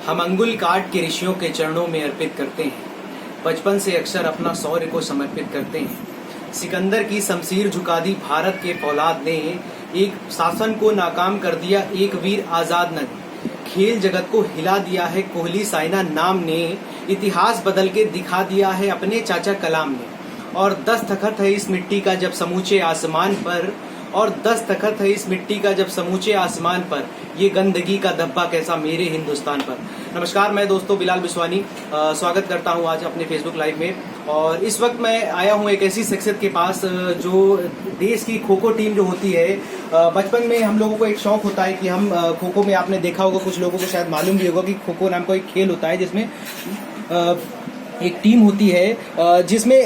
हम अंगुल काट के ऋषियों के चरणों में अर्पित करते हैं। बचपन से अक्सर अपना शौर्य को समर्पित करते हैं। सिकंदर की शमशीर झुका दी भारत के फौलाद ने, एक शासन को नाकाम कर दिया एक वीर आजाद ने। खेल जगत को हिला दिया है कोहली साइना नाम ने, इतिहास बदल के दिखा दिया है अपने चाचा कलाम ने। और दस्तखत है इस मिट्टी का जब समूचे आसमान पर, और दस्तखत है इस मिट्टी का जब समूचे आसमान पर, ये गंदगी का धब्बा कैसा मेरे हिंदुस्तान पर। नमस्कार, मैं दोस्तों बिलाल बिस्वानी स्वागत करता हूं आज अपने फेसबुक लाइव में। और इस वक्त मैं आया हूं एक ऐसी शख्सियत के पास जो देश की खो खो टीम जो होती है, बचपन में हम लोगों को एक शौक होता है कि हम खो खो में, आपने देखा होगा, कुछ लोगों को शायद मालूम भी होगा कि खो खो नाम का एक खेल होता है जिसमें एक टीम होती है जिसमें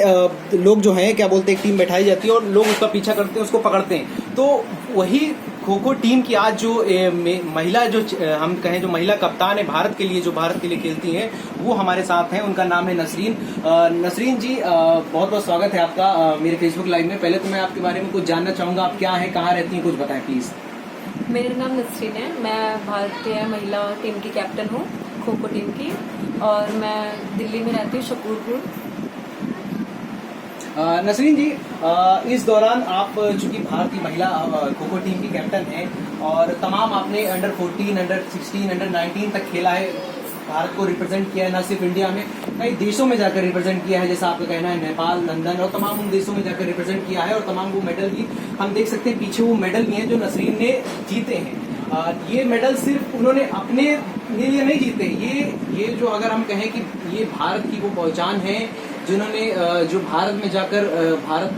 लोग जो हैं क्या बोलते हैं, एक टीम बैठाई जाती है और लोग उसका पीछा करते हैं, उसको पकड़ते हैं। तो वही खो खो टीम की आज जो महिला, जो हम कहें जो महिला कप्तान है भारत के लिए, जो भारत के लिए खेलती हैं, वो हमारे साथ हैं। उनका नाम है नसरीन। नसरीन जी, बहुत बहुत स्वागत है आपका मेरे फेसबुक लाइव में। पहले तो मैं आपके बारे में कुछ जानना चाहूंगा, आप क्या हैं, कहाँ रहती हैं, कुछ बताएं प्लीज। मेरा नाम नसरीन है। मैं भारतीय महिला टीम की कैप्टन हूँ, खो खो टीम की, और मैं दिल्ली में रहती हूँ, शकूरपुर। नसरीन जी, इस दौरान आप चूंकि भारतीय महिला खो खो टीम की कैप्टन हैं और तमाम आपने अंडर 14, अंडर 16, अंडर 19 तक खेला है, भारत को रिप्रेजेंट किया है, न सिर्फ इंडिया में, कई देशों में जाकर रिप्रेजेंट किया है, जैसा आपका कहना है नेपाल, लंदन और तमाम उन देशों में जाकर रिप्रेजेंट किया है। और तमाम वो मेडल भी हम देख सकते हैं, पीछे वो मेडल भी हैं जो नसरीन ने जीते हैं। ये मेडल सिर्फ उन्होंने अपने लिए नहीं जीते, ये जो अगर हम कहें कि ये भारत की वो पहचान है जिन्होंने, जो भारत में जाकर, भारत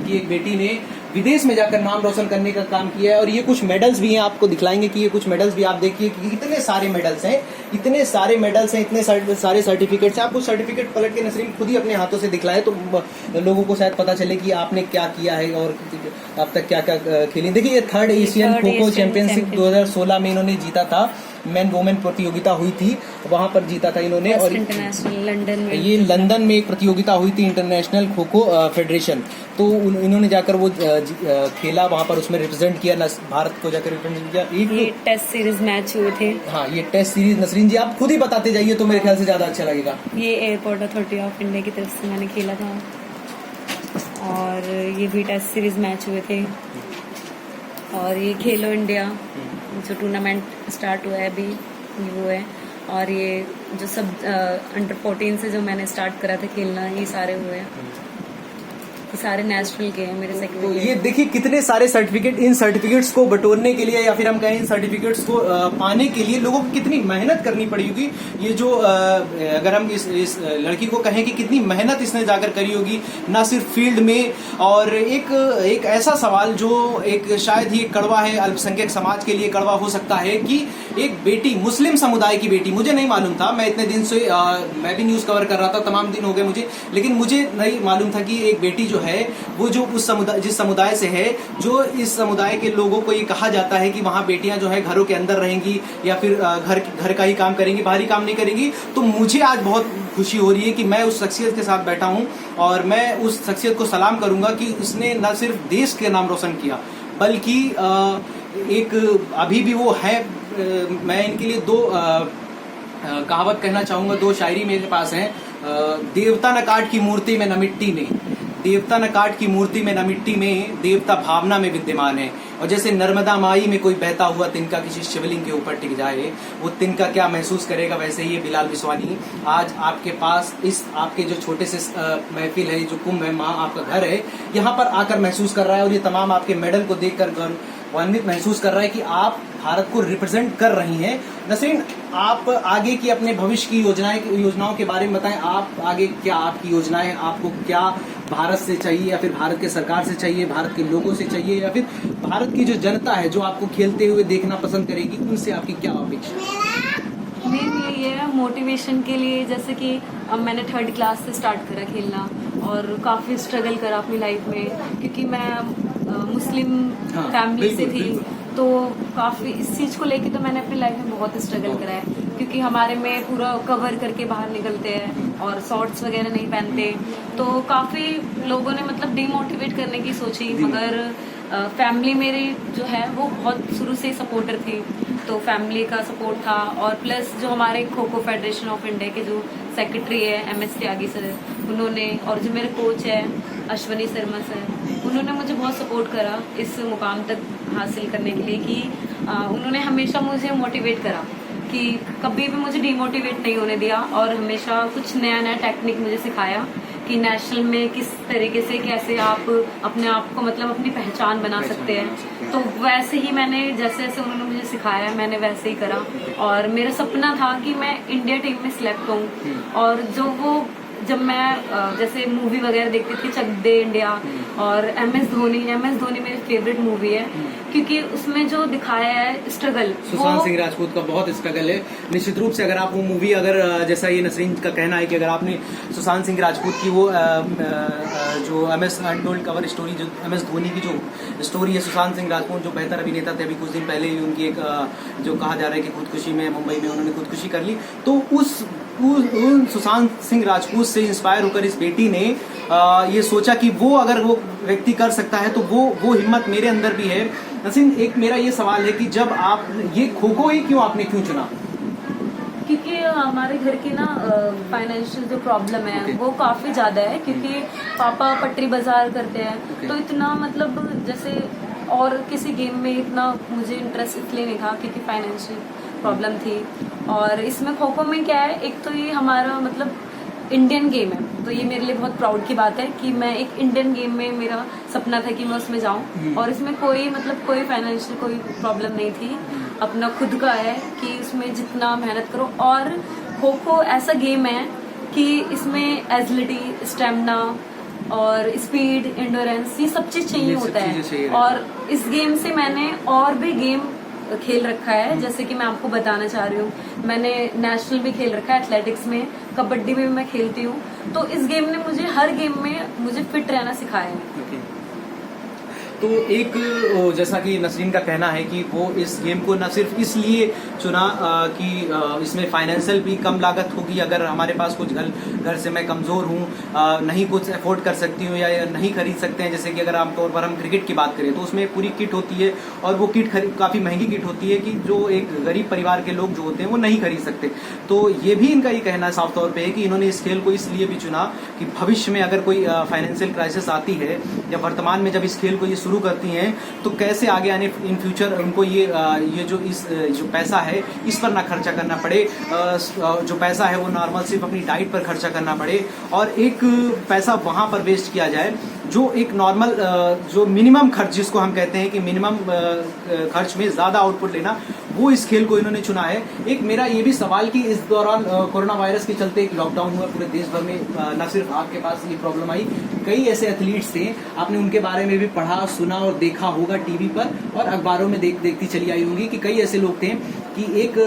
की एक बेटी ने विदेश में जाकर नाम रोशन करने का काम किया है। और ये कुछ मेडल्स भी हैं, आपको दिखलाएंगे कि ये कुछ मेडल्स भी, आप देखिए कि इतने सारे मेडल्स हैं, इतने सारे मेडल्स हैं, इतने सारे सर्टिफिकेट्स हैं। आप कुछ सर्टिफिकेट पलट के नसरीन खुद ही अपने हाथों से दिखलाए तो लोगों को शायद पता चले कि आपने क्या किया है और अब तक क्या क्या खेली। देखिए, ये third Asian kho kho championship 2016 में इन्होंने जीता था। मैन वोमेन प्रतियोगिता हुई थी, वहां पर जीता था इन्होंने। और इंटरनेशनल लंदन में, ये लंदन में एक प्रतियोगिता हुई थी, इंटरनेशनल खो खो फेडरेशन। तो इन्होंने जाकर वो खेला, वहां पर उसमें रिप्रेजेंट किया, भारत को जाकर रिप्रेजेंट किया। ये टेस्ट सीरीज मैच हुए थे। हाँ, ये टेस्ट सीरीज, नसरीन जी आप खुद ही बताते जाइए तो मेरे ख्याल से ज्यादा अच्छा लगेगा। ये एयरपोर्ट अथॉरिटी ऑफ इंडिया की तरफ से मैंने खेला था, और ये भी टेस्ट सीरीज मैच हुए थे। और ये खेलो इंडिया जो टूर्नामेंट स्टार्ट हुआ है अभी, वो है। और ये जो सब अंडर 14 से जो मैंने स्टार्ट करा था खेलना, ये सारे हुए हैं, ये सारे नेशनल के हैं मेरे सर्टिफिकेट। ये देखिए कितने सारे सर्टिफिकेट, इन सर्टिफिकेट्स को बटोरने के लिए या फिर हम कहें इन सर्टिफिकेट्स को पाने के लिए लोगों को कितनी मेहनत करनी पड़ी होगी। ये जो अगर हम इस लड़की को कहें कि कितनी मेहनत इसने जाकर करी होगी, ना सिर्फ फील्ड में। और एक ऐसा सवाल जो एक शायद ही कड़वा है, अल्पसंख्यक समाज के लिए कड़वा हो सकता है कि एक बेटी, मुस्लिम समुदाय की बेटी, मुझे नहीं मालूम था, मैं इतने दिन से मैं भी न्यूज कवर कर रहा था, तमाम दिन हो गए मुझे, लेकिन मुझे नहीं मालूम था कि एक बेटी जो है वो जो उस समुदाय, जिस समुदाय से है, जो इस समुदाय के लोगों को ये कहा जाता है कि वहाँ बेटियां जो है घरों के अंदर रहेंगी या फिर घर का ही काम करेंगी, बाहरी काम नहीं करेंगी। तो मुझे आज बहुत खुशी हो रही है कि मैं उस शख्सियत के साथ बैठा हूँ और मैं उस शख्सियत को सलाम करूंगा कि उसने न सिर्फ देश के नाम रोशन किया, बल्कि एक अभी भी वो है। मैं इनके लिए दो कहावत कहना चाहूंगा, दो शायरी मेरे पास हैं। देवता न काट की मूर्ति में न मिट्टी में, देवता न काट की मूर्ति में न मिट्टी में, देवता भावना में विद्यमान है। और जैसे नर्मदा माई में कोई बहता हुआ तिनका किसी शिवलिंग के ऊपर टिक जाए, वो तिनका क्या महसूस करेगा, वैसे ही बिलाल बिस्वानी आज आपके पास, इस आपके जो छोटे से महफिल है, जो कुंभ है, माँ आपका घर है, यहाँ पर आकर महसूस कर रहा है। और ये तमाम आपके मेडल को देखकर गौरवान्वित महसूस कर रहा है कि आप भारत को रिप्रेजेंट कर रही हैं। नसरीन, आप आगे की अपने भविष्य की योजनाओं के बारे में बताएं। आप आगे क्या, आपकी योजनाएं, आपको क्या भारत से चाहिए, या फिर भारत के सरकार से चाहिए, भारत के लोगों से चाहिए, या फिर भारत की जो जनता है जो आपको खेलते हुए देखना पसंद करेगी, उनसे आपकी क्या अपेक्षा? मेन ये है मोटिवेशन के लिए, जैसे कि अब मैंने 3rd क्लास से स्टार्ट करा खेलना और काफ़ी स्ट्रगल करा अपनी लाइफ में, क्योंकि मैं मुस्लिम फैमिली से थी। तो काफ़ी इस चीज़ को लेके तो मैंने अपनी लाइफ में बहुत स्ट्रगल करा है, क्योंकि हमारे में पूरा कवर करके बाहर निकलते हैं और शॉर्ट्स वगैरह नहीं पहनते। तो काफ़ी लोगों ने मतलब डिमोटिवेट करने की सोची, मगर फैमिली मेरी जो है वो बहुत शुरू से ही सपोर्टर थी। तो फैमिली का सपोर्ट था, और प्लस जो हमारे kho kho federation of India के जो सेक्रेटरी है MS त्यागी सर, उन्होंने, और जो मेरे कोच है अश्वनी शर्मा सर, उन्होंने मुझे बहुत सपोर्ट करा इस मुकाम तक हासिल करने के लिए, कि उन्होंने हमेशा मुझे मोटिवेट करा कि कभी भी मुझे डिमोटिवेट नहीं होने दिया, और हमेशा कुछ नया नया टेक्निक मुझे सिखाया कि नेशनल में किस तरीके से कैसे आप अपने आप को मतलब अपनी पहचान बना सकते हैं। तो वैसे ही मैंने जैसे जैसे उन्होंने मुझे सिखाया मैंने वैसे ही करा, और मेरा सपना था कि मैं इंडिया टीम में सिलेक्ट हूँ। और जो वो जब मैं जैसे मूवी वगैरह देखती थी चक दे इंडिया और MS धोनी मेरी फेवरेट मूवी है, क्योंकि उसमें जो दिखाया है स्ट्रगल, सुशांत सिंह राजपूत का बहुत स्ट्रगल है। निश्चित रूप से अगर आप वो मूवी अगर जैसा ये नसरीन का कहना है कि अगर आपने सुशांत सिंह राजपूत की वो जो MS अनटोल्ड कवर स्टोरी, जो MS धोनी की जो स्टोरी है, सुशांत सिंह राजपूत जो बेहतर अभिनेता थे, अभी कुछ दिन पहले ही उनकी एक जो कहा जा रहा है कि खुदकुशी में मुंबई में उन्होंने खुदकुशी कर ली, तो उस सुशांत सिंह राजपूत से इंस्पायर होकर इस बेटी ने ये सोचा कि वो अगर वो व्यक्ति कर सकता है तो वो हिम्मत मेरे अंदर भी है। नसीम, एक मेरा ये सवाल है कि जब आप ये खो खो ही आपने क्यों चुना? क्योंकि हमारे घर की ना फाइनेंशियल जो प्रॉब्लम है वो काफी ज्यादा है, क्योंकि पापा पटरी बाजार करते हैं। तो इतना मतलब जैसे और किसी गेम में इतना मुझे इंटरेस्ट इसलिए नहीं था क्योंकि फाइनेंशियल प्रॉब्लम थी। और इसमें खो खो में क्या है, एक तो ये हमारा मतलब इंडियन गेम है, तो ये मेरे लिए बहुत प्राउड की बात है कि मैं एक इंडियन गेम में, मेरा सपना था कि मैं उसमें जाऊं, और इसमें कोई मतलब कोई फाइनेंशियल कोई प्रॉब्लम नहीं थी। अपना खुद का है कि इसमें जितना मेहनत करो। और खो खो ऐसा गेम है कि इसमें एजिलिटी, स्टेमिना और स्पीड, एंडोरेंस, ये सब चीज चाहिए होता है। और इस गेम से मैंने और भी गेम खेल रखा है, जैसे कि मैं आपको बताना चाह रही हूँ, मैंने नेशनल भी खेल रखा है, एथलेटिक्स में, कबड्डी में भी मैं खेलती हूँ। तो इस गेम ने मुझे हर गेम में मुझे फिट रहना सिखाया है। तो एक जैसा कि नसरीन का कहना है कि वो इस गेम को न सिर्फ इसलिए चुना कि इसमें फाइनेंशियल भी कम लागत होगी, अगर हमारे पास कुछ घर से मैं कमज़ोर हूँ, नहीं कुछ अफोर्ड कर सकती हूँ या नहीं खरीद सकते हैं, जैसे कि अगर आमतौर पर हम क्रिकेट की बात करें तो उसमें पूरी किट होती है, और वो किट काफ़ी महंगी किट होती है कि जो एक गरीब परिवार के लोग जो होते हैं वो नहीं खरीद सकते। तो ये भी इनका ये कहना है साफ तौर पर है कि इन्होंने इस खेल को इसलिए भी चुना कि भविष्य में अगर कोई फाइनेंशियल क्राइसिस आती है या वर्तमान में जब इस खेल को ये शुरू करती हैं तो कैसे आगे आने इन फ्यूचर उनको ये जो पैसा है इस पर ना खर्चा करना पड़े, जो पैसा है वो नॉर्मल सिर्फ अपनी डाइट पर खर्चा करना पड़े, और एक पैसा वहां पर वेस्ट किया जाए जो एक नॉर्मल जो मिनिमम खर्च जिसको हम कहते हैं कि मिनिमम खर्च में ज्यादा आउटपुट लेना, वो इस खेल को इन्होंने चुना है। एक मेरा ये भी सवाल कि इस दौरान कोरोना वायरस के चलते एक लॉकडाउन हुआ पूरे देश भर में, न सिर्फ आपके पास ये प्रॉब्लम आई, कई ऐसे एथलीट्स थे, आपने उनके बारे में भी पढ़ा, सुना और देखा होगा टीवी पर और अखबारों में देखती चली आई होंगी कि कई ऐसे लोग थे कि एक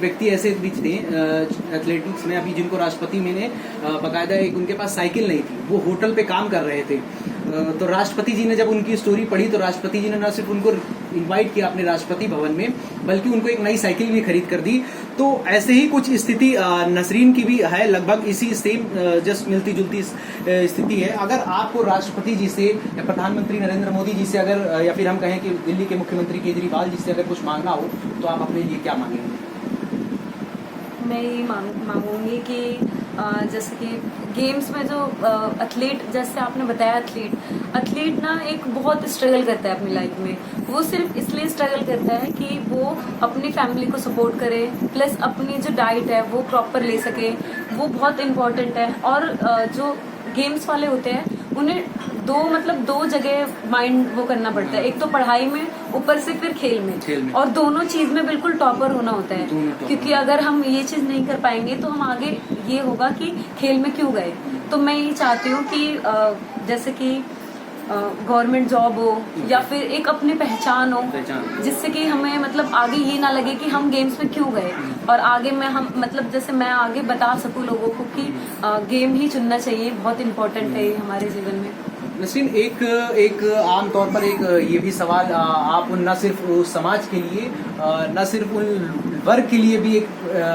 व्यक्ति ऐसे भी थे एथलेटिक्स में अभी जिनको राष्ट्रपति ने बाकायदा एक उनके पास साइकिल नहीं थी, वो होटल पे काम कर रहे थे। तो राष्ट्रपति जी ने जब उनकी स्टोरी पढ़ी तो राष्ट्रपति जी ने न सिर्फ उनको इनवाइट किया अपने राष्ट्रपति भवन में, बल्कि उनको एक नई साइकिल भी खरीद कर दी। तो ऐसे ही कुछ स्थिति नसरीन की भी है, लगभग इसी सेम जस्ट मिलती जुलती स्थिति है। अगर आपको राष्ट्रपति जी से या प्रधानमंत्री नरेंद्र मोदी जी से अगर, या फिर हम कहें कि दिल्ली के मुख्यमंत्री केजरीवाल जी से अगर कुछ मांगना हो तो आप अपने लिए क्या मांगेंगे? मैं ये मांगूंगी कि जैसे कि गेम्स में जो एथलीट, जैसे आपने बताया एथलीट ना एक बहुत स्ट्रगल करता है अपनी लाइफ में। वो सिर्फ इसलिए स्ट्रगल करता है कि वो अपनी फैमिली को सपोर्ट करे, प्लस अपनी जो डाइट है वो प्रॉपर ले सके, वो बहुत इम्पोर्टेंट है। और जो गेम्स वाले होते हैं उन्हें दो जगह माइंड वो करना पड़ता है, एक तो पढ़ाई में, ऊपर से फिर खेल में। और दोनों चीज में बिल्कुल टॉपर होना होता है, क्योंकि अगर हम ये चीज नहीं कर पाएंगे तो हम आगे ये होगा कि खेल में क्यों गए। तो मैं ये चाहती हूँ कि जैसे कि गवर्नमेंट जॉब हो या फिर एक अपनी पहचान हो, जिससे कि हमें मतलब आगे ये ना लगे कि हम गेम्स में क्यों गए, और आगे में हम मतलब जैसे मैं आगे बता सकूं लोगों को कि गेम ही चुनना चाहिए, बहुत इम्पोर्टेंट है हमारे जीवन में। नसरीन, एक आम तौर पर एक ये भी सवाल आप न सिर्फ समाज के लिए, न सिर्फ उन वर्ग के लिए भी एक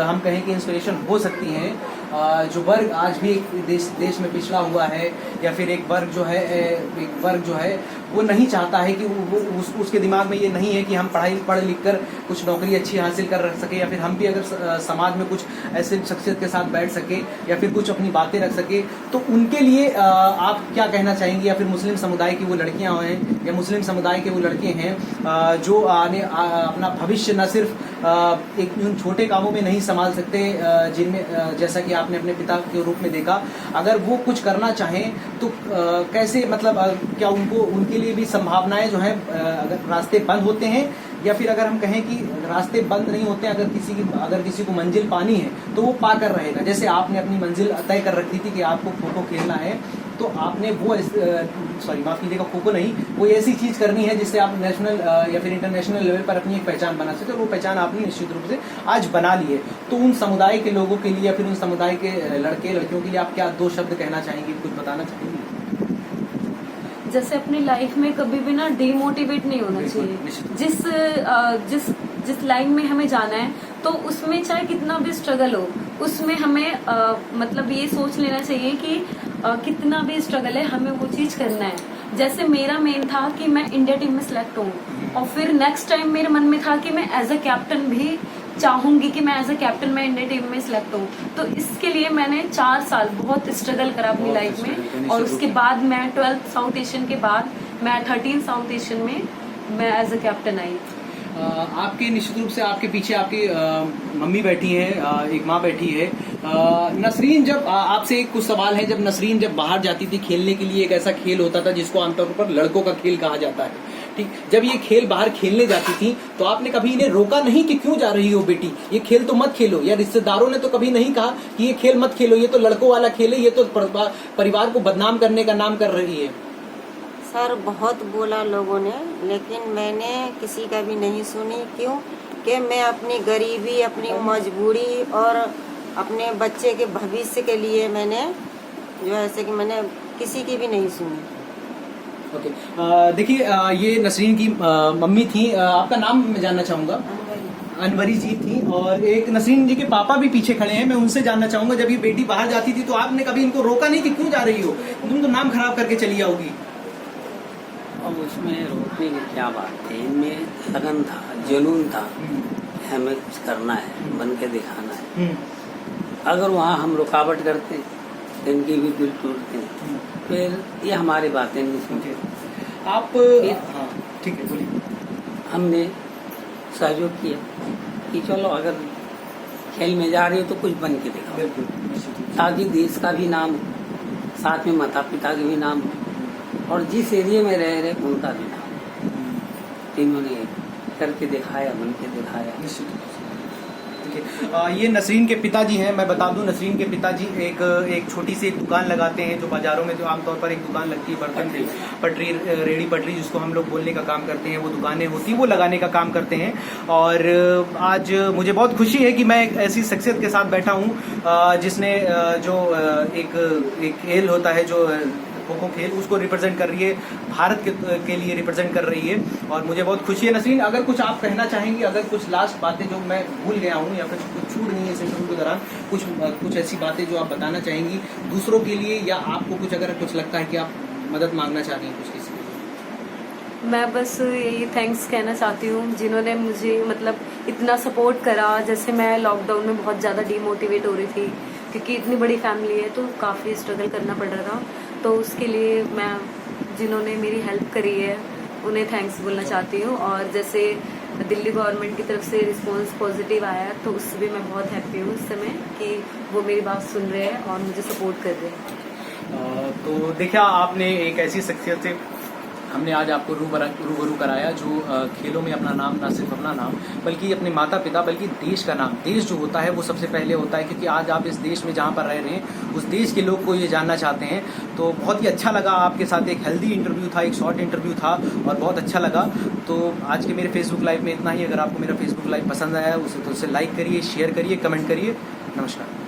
हम कहें कि इंस्पिरेशन हो सकती हैं जो वर्ग आज भी एक देश में पिछड़ा हुआ है, या फिर एक वर्ग जो है वो नहीं चाहता है कि उसके दिमाग में ये नहीं है कि हम पढ़ लिख कर कुछ नौकरी अच्छी हासिल कर सके, या फिर हम भी अगर समाज में कुछ ऐसे शख्सियत के साथ बैठ सके या फिर कुछ अपनी बातें रख सके, तो उनके लिए आप क्या कहना चाहेंगे? या फिर मुस्लिम समुदाय की वो लड़कियां हैं या मुस्लिम समुदाय के वो लड़के हैं जो अपना भविष्य न सिर्फ एक उन छोटे कामों में नहीं संभाल सकते जिनमें जैसा कि आपने अपने पिता के रूप में देखा, अगर वो कुछ करना चाहें तो कैसे, मतलब क्या उनके लिए भी संभावनाएं जो हैं, अगर रास्ते बंद होते हैं, या फिर अगर हम कहें कि रास्ते बंद नहीं होते, अगर किसी को मंजिल पानी है तो वो पा कर रहेगा। जैसे आपने अपनी मंजिल तय कर रखी थी कि आपको खो खो खेलना है, तो आपने वो माफ कीजिएगा, खो खो नहीं, कोई ऐसी चीज करनी है जिससे आप नेशनल या फिर इंटरनेशनल लेवल पर अपनी एक पहचान बना सकते हो। वो पहचान आपने निश्चित रूप से आज बना ली है। तो उन समुदाय के लोगों के लिए या फिर उन समुदाय के लड़के लड़कियों के लिए आप क्या 2 शब्द कहना चाहेंगे, कुछ बताना चाहेंगे? जैसे अपनी लाइफ में कभी भी ना डिमोटिवेट नहीं होना चाहिए। जिस लाइन में हमें जाना है तो उसमें चाहे कितना भी स्ट्रगल हो, उसमें हमें मतलब ये सोच लेना चाहिए कि कितना भी स्ट्रगल है, हमें वो चीज करना है। जैसे मेरा मेन था कि मैं इंडिया टीम में सिलेक्ट हूँ, और फिर नेक्स्ट टाइम मेरे मन में था कि मैं एज अ कैप्टन भी चाहूंगी कि मैं एज अ कैप्टन मैं इंडिया टीम में सिलेक्ट हूँ। तो इसके लिए मैंने 4 साल बहुत स्ट्रगल करा अपनी लाइफ में, और उसके बाद मैं 12th साउथ एशियन के बाद मैं 13 साउथ एशियन में मैं एज अ कैप्टन आई। आपके निश्चित रूप से आपके पीछे आपकी मम्मी बैठी है, एक माँ बैठी है। नसरीन, जब आपसे एक कुछ सवाल है, जब नसरीन जब बाहर जाती थी खेलने के लिए, एक ऐसा खेल होता था जिसको आमतौर पर लड़कों का खेल कहा जाता है, ठीक, जब ये खेल बाहर खेलने जाती थी तो आपने कभी इन्हें रोका नहीं कि क्यों जा रही हो बेटी, ये खेल तो मत खेलो? या रिश्तेदारों ने तो कभी नहीं कहा कि ये खेल मत खेलो, ये तो लड़कों वाला खेल है, ये तो परिवार को बदनाम करने का नाम कर रही है? सर बहुत बोला लोगों ने, लेकिन मैंने किसी का भी नहीं सुनी। क्यों कि मैं अपनी गरीबी, अपनी मजबूरी और अपने बच्चे के भविष्य के लिए मैंने जो ऐसे कि मैंने किसी की भी नहीं सुनी। ओके, देखिए ये नसरीन की मम्मी थी। आपका नाम मैं जानना चाहूंगा? अनवरी जी थी, और एक नसरीन जी के पापा भी पीछे खड़े हैं। मैं उनसे जानना चाहूंगा, जब ये बेटी बाहर जाती थी तो आपने कभी इनको रोका नहीं कि क्यों जा रही हो, तुम तो नाम खराब करके चली आओगी? अब उसमें रोकने की क्या बात है, इनमें लगन था, जुनून था, हमें कुछ करना है, बन के दिखाना है। अगर वहाँ हम रुकावट करते तो इनकी भी दिल टूटते, फिर ये हमारी बातें नहीं सुनते। आप ठीक है, बोलिए। हमने सहयोग किया कि चलो अगर खेल में जा रही हो तो कुछ बन के दिखाओ, ताकि देश का भी नाम हो, साथ में माता पिता का भी नाम हो, और जिस एरिया में रह रहे उनका भी नाम। इन्होंने करके दिखाया, बन के दिखाया। ये नसरीन के पिताजी हैं। मैं बता दूं, नसरीन के पिताजी एक छोटी सी एक दुकान लगाते हैं, जो बाजारों में जो आमतौर पर एक दुकान लगती है, बर्तन पटरी, रेड़ी पटरी जिसको हम लोग बोलने का काम करते हैं, वो दुकानें होती हैं, वो लगाने का काम करते हैं। और आज मुझे बहुत खुशी है कि मैं एक ऐसी शख्सियत के साथ बैठा हूँ जिसने जो एक खेल होता है, जो खो खो खेल, उसको रिप्रेजेंट कर रही है, भारत के लिए रिप्रेजेंट कर रही है, और मुझे बहुत खुशी है। नसरीन, अगर कुछ आप कहना चाहेंगे, अगर कुछ लास्ट बातें जो मैं भूल गया हूँ या फिर कुछ छूट नहीं है सेशन के दौरान, कुछ ऐसी बातें जो आप बताना चाहेंगी दूसरों के लिए, या आपको कुछ अगर कुछ लगता है कि आप मदद मांगना चाह रही हैं कुछ किसी के? मैं बस यही थैंक्स कहना चाहती हूँ जिन्होंने मुझे मतलब इतना सपोर्ट करा। जैसे मैं लॉकडाउन में बहुत ज़्यादा डीमोटिवेट हो रही थी, क्योंकि इतनी बड़ी फैमिली है तो काफ़ी स्ट्रगल करना पड़ रहा था। तो उसके लिए मैं जिन्होंने मेरी हेल्प करी है उन्हें थैंक्स बोलना चाहती हूँ। और जैसे दिल्ली गवर्नमेंट की तरफ से रिस्पांस पॉजिटिव आया है, तो उससे भी मैं बहुत हैप्पी हूँ इस समय कि वो मेरी बात सुन रहे हैं और मुझे सपोर्ट कर रहे हैं। तो देखा आपने, एक ऐसी शख्सियत से हमने आज आपको रूबरू कराया जो खेलों में अपना नाम, ना सिर्फ अपना नाम बल्कि अपने माता पिता, बल्कि देश का नाम, देश जो होता है वो सबसे पहले होता है, क्योंकि आज आप इस देश में जहाँ पर रह रहे हैं उस देश के लोग को ये जानना चाहते हैं। तो बहुत ही अच्छा लगा आपके साथ, एक हेल्दी इंटरव्यू था, एक शॉर्ट इंटरव्यू था, और बहुत अच्छा लगा। तो आज के मेरे फेसबुक लाइव में इतना ही। अगर आपको मेरा फेसबुक लाइव पसंद आया तो उसे लाइक करिए, शेयर करिए, कमेंट करिए। नमस्कार।